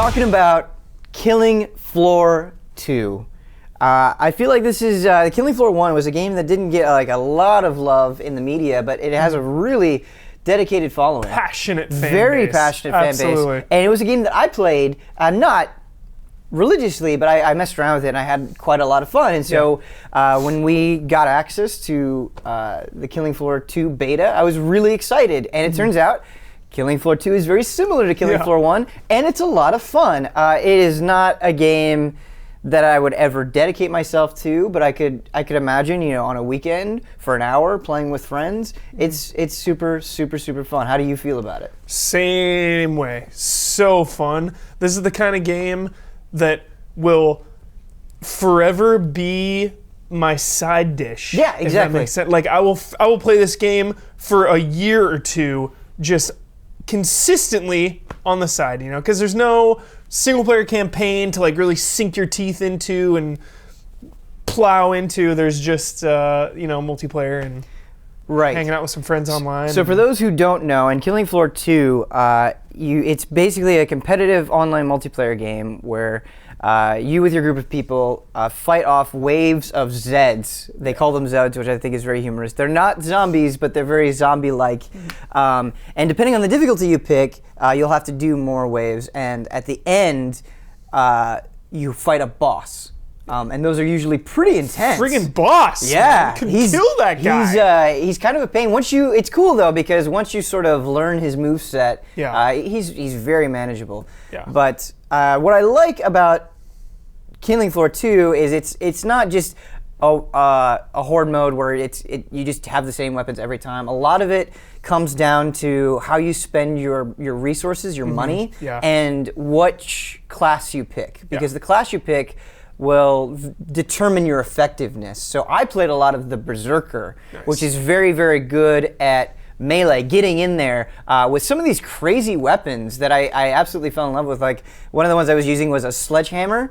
talking about Killing Floor 2. I feel like this is Killing Floor 1 was a game that didn't get like a lot of love in the media, but it has a really dedicated following. Passionate fan Very base. passionate fan Absolutely. base. And it was a game that I played, not religiously, but I messed around with it and I had quite a lot of fun. And so when we got access to the Killing Floor 2 beta, I was really excited. And it turns out Killing Floor 2 is very similar to Killing Floor 1, and it's a lot of fun. It is not a game that I would ever dedicate myself to, but I could imagine, on a weekend for an hour playing with friends. It's super, super, super fun. How do you feel about it? Same way. So fun. This is the kind of game that will forever be my side dish. Yeah, exactly. If that makes sense. Like I will play this game for a year or two, just consistently on the side, because there's no single player campaign to like really sink your teeth into and plow into. There's just multiplayer and hanging out with some friends online. So for those who don't know, in Killing Floor 2, it's basically a competitive online multiplayer game where you with your group of people fight off waves of Zeds. They call them Zeds, which I think is very humorous. They're not zombies, but they're very zombie-like. And depending on the difficulty you pick, you'll have to do more waves. And at the end, you fight a boss. And those are usually pretty intense. Friggin' boss! Yeah, you can kill that guy. He's kind of a pain. It's cool though because once you sort of learn his moveset, he's very manageable. Yeah. But what I like about Killing Floor 2 is it's not just a horde mode where you just have the same weapons every time. A lot of it comes down to how you spend your resources, your money, and which class you pick. Because the class you pick will determine your effectiveness. So I played a lot of the Berserker, which is very, very good at melee, getting in there with some of these crazy weapons that I absolutely fell in love with. Like one of the ones I was using was a sledgehammer.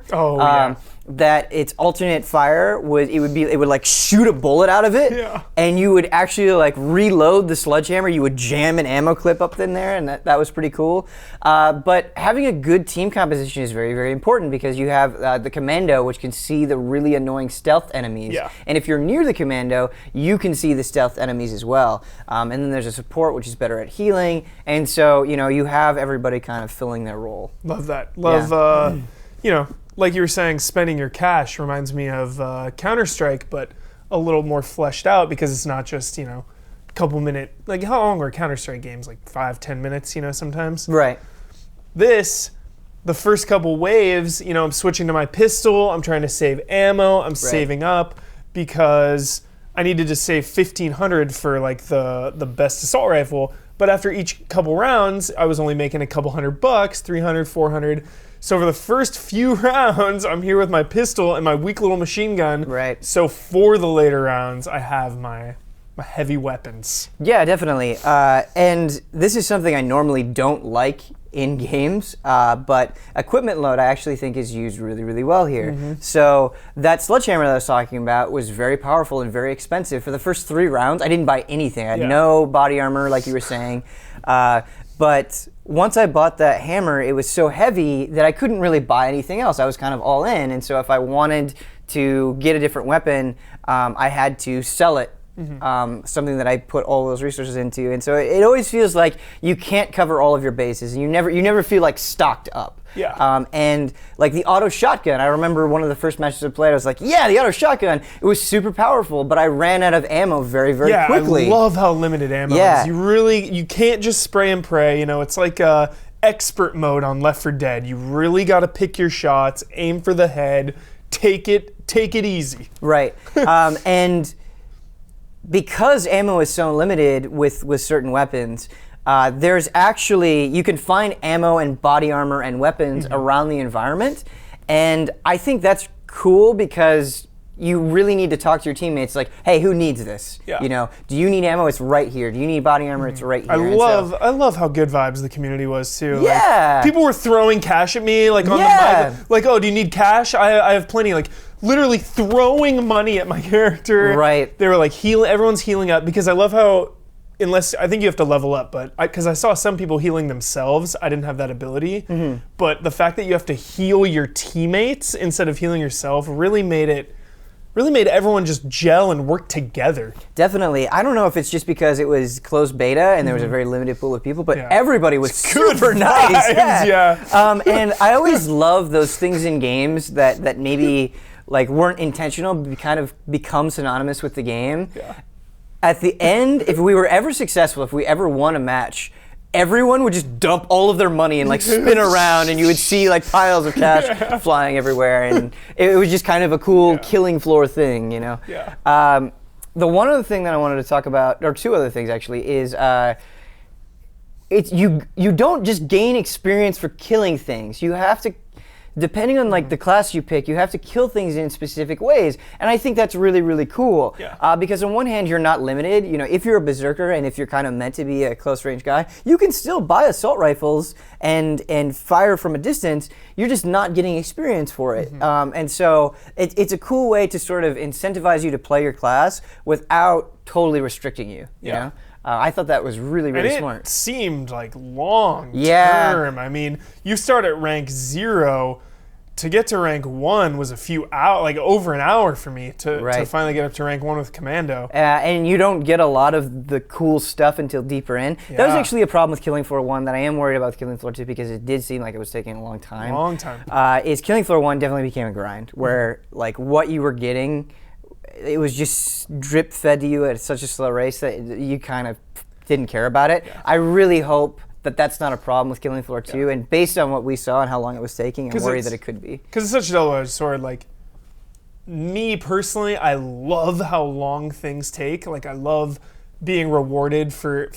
That its alternate fire it would like shoot a bullet out of it, and you would actually like reload the sledgehammer. You would jam an ammo clip up in there, and that was pretty cool. But having a good team composition is very, very important because you have the commando, which can see the really annoying stealth enemies. And if you're near the commando, you can see the stealth enemies as well. And then there's a support, which is better at healing. And so, you have everybody kind of filling their role. Love that. Like you were saying, spending your cash reminds me of Counter-Strike, but a little more fleshed out because it's not just, couple minute, like how long are Counter-Strike games? Like 5-10 minutes, sometimes? Right. The first couple waves, I'm switching to my pistol, I'm trying to save ammo, I'm saving up because I needed to save 1,500 for like the best assault rifle. But after each couple rounds, I was only making a couple $100, 300, 400. So for the first few rounds, I'm here with my pistol and my weak little machine gun. Right. So for the later rounds, I have my heavy weapons. Yeah, definitely. And this is something I normally don't like in games, but equipment load I actually think is used really, really well here. So that sledgehammer that I was talking about was very powerful and very expensive. For the first 3 rounds, I didn't buy anything. I had no body armor, like you were saying. But once I bought that hammer, it was so heavy that I couldn't really buy anything else. I was kind of all in. And so if I wanted to get a different weapon, I had to sell it. Something that I put all those resources into. And so it always feels like you can't cover all of your bases. And you never feel like stocked up. And like the auto shotgun, I remember one of the first matches I played, I was like, yeah, the auto shotgun. It was super powerful, but I ran out of ammo very, very quickly. I love how limited ammo is. You can't just spray and pray. It's like expert mode on Left 4 Dead. You really got to pick your shots, aim for the head, take it easy. Right. And because ammo is so limited with certain weapons, there's actually, you can find ammo and body armor and weapons around the environment. And I think that's cool because you really need to talk to your teammates like, hey, who needs this? Do you need ammo? It's right here. Do you need body armor? It's right here. I love how good vibes the community was too. Yeah. Like, people were throwing cash at me like on the mic. Like, oh, do you need cash? I have plenty. Like literally throwing money at my character. Right. They were like everyone's healing up because I love how unless I think you have to level up, but because I saw some people healing themselves, I didn't have that ability. Mm-hmm. But the fact that you have to heal your teammates instead of healing yourself really made everyone just gel and work together. Definitely. I don't know if it's just because it was closed beta and there was a very limited pool of people, but everybody was super nice. And I always love those things in games that maybe like weren't intentional, but kind of become synonymous with the game. Yeah. At the end, if we were ever successful, if we ever won a match, everyone would just dump all of their money and like spin around, and you would see like piles of cash flying everywhere, and it was just kind of a cool killing floor thing, you know. Yeah. The one other thing that I wanted to talk about, or two other things actually, is it's you don't just gain experience for killing things. You have to, depending on like the class you pick, you have to kill things in specific ways, and I think that's really, really cool. Because on one hand, you're not limited. You know, if you're a berserker and if you're kind of meant to be a close range guy, you can still buy assault rifles and fire from a distance. You're just not getting experience for it. And so it's a cool way to sort of incentivize you to play your class without totally restricting you. You know? I thought that was really, really smart. It seemed like long term. I mean, you start at rank 0. To get to rank 1 was a few hours, like over an hour for me to finally get up to rank 1 with Commando. And you don't get a lot of the cool stuff until deeper in. That was actually a problem with Killing Floor 1 that I am worried about with Killing Floor 2 because it did seem like it was taking a long time. Is Killing Floor 1 definitely became a grind where like what you were getting, it was just drip fed to you at such a slow race that you kind of didn't care about it. I really hope that that's not a problem with Killing Floor 2, and based on what we saw and how long it was taking, I'm worried that it could be. Because it's such a double-edged sword. Like, me personally, I love how long things take. Like, I love being rewarded for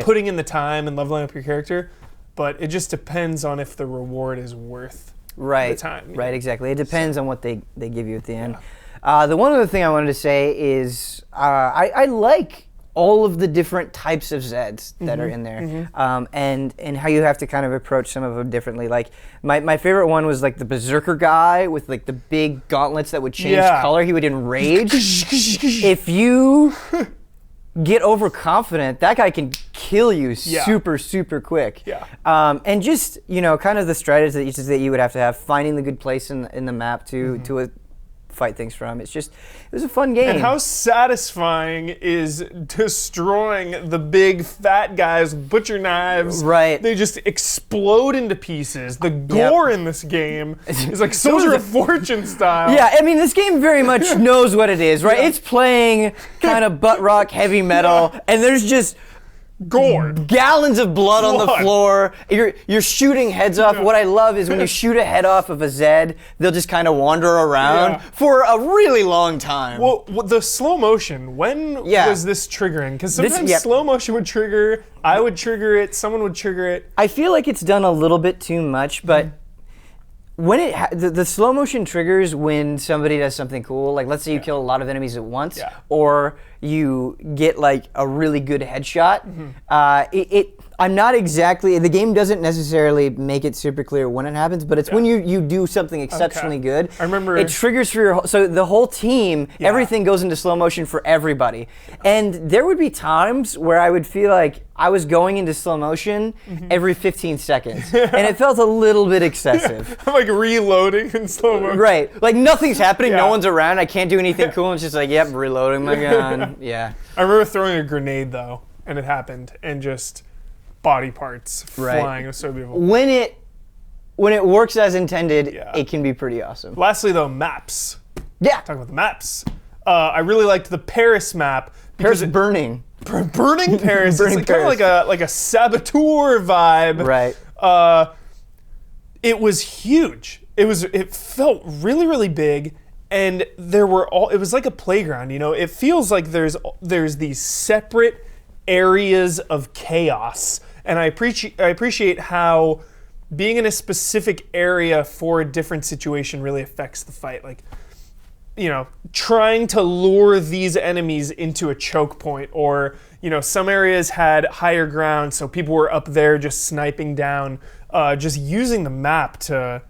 putting in the time and leveling up your character, but it just depends on if the reward is worth the time. Right, exactly. It depends on what they give you at the end. The one other thing I wanted to say is I like all of the different types of Zeds that are in there, and how you have to kind of approach some of them differently. Like my favorite one was like the Berserker guy with like the big gauntlets that would change color. He would enrage. If you get overconfident, that guy can kill you super quick. And just, you know, kind of the strategies that you would have to have, finding the good place in the map to fight things from. It was a fun game. And how satisfying is destroying the big fat guys with butcher knives. They just explode into pieces. The gore in this game is like Soldier of Fortune style. I mean, this game very much knows what it is, right? It's playing kind of butt rock heavy metal, and there's just gore, gallons of blood on the floor. You're shooting heads off. What I love is when you shoot a head off of a Zed, they'll just kind of wander around for a really long time. Well, the slow motion, when was this triggering? Because sometimes slow motion would trigger, I would trigger it, someone would trigger it. I feel like it's done a little bit too much, but when the slow motion triggers when somebody does something cool, like let's say you kill a lot of enemies at once, or you get like a really good headshot. I'm not exactly, the game doesn't necessarily make it super clear when it happens, but it's when you do something exceptionally good. I remember it triggers for your, so the whole team, everything goes into slow motion for everybody. And there would be times where I would feel like I was going into slow motion every 15 seconds. And it felt a little bit excessive. I'm like reloading in slow motion. Right. Like nothing's happening, no one's around, I can't do anything cool. It's just like, yep, reloading my gun. I remember throwing a grenade though, and it happened, and just body parts flying. It was so beautiful. When it works as intended, it can be pretty awesome. Lastly though, maps. Talk about the maps. I really liked the Paris map. Paris burning. Burning Paris. It's kind of like a saboteur vibe. It was huge. It felt really, really big. And it was like a playground, you know? It feels like there's these separate areas of chaos. And I appreciate how being in a specific area for a different situation really affects the fight. Like, you know, trying to lure these enemies into a choke point, or, you know, some areas had higher ground, so people were up there just sniping down. Just using the map to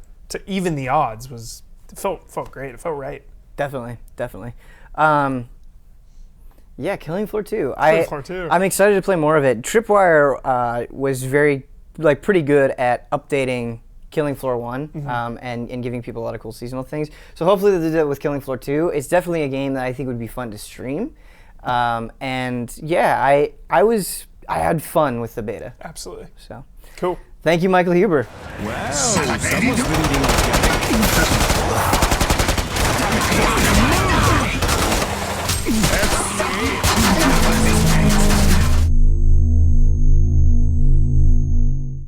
even the odds felt great. It felt right. Definitely. Yeah, Killing Floor 2. Floor 2. I'm excited to play more of it. Tripwire was pretty good at updating Killing Floor 1 and giving people a lot of cool seasonal things. So hopefully they do that with Killing Floor 2. It's definitely a game that I think would be fun to stream. And yeah, I had fun with the beta. Absolutely. So cool. Thank you, Michael Huber. Wow, someone's reading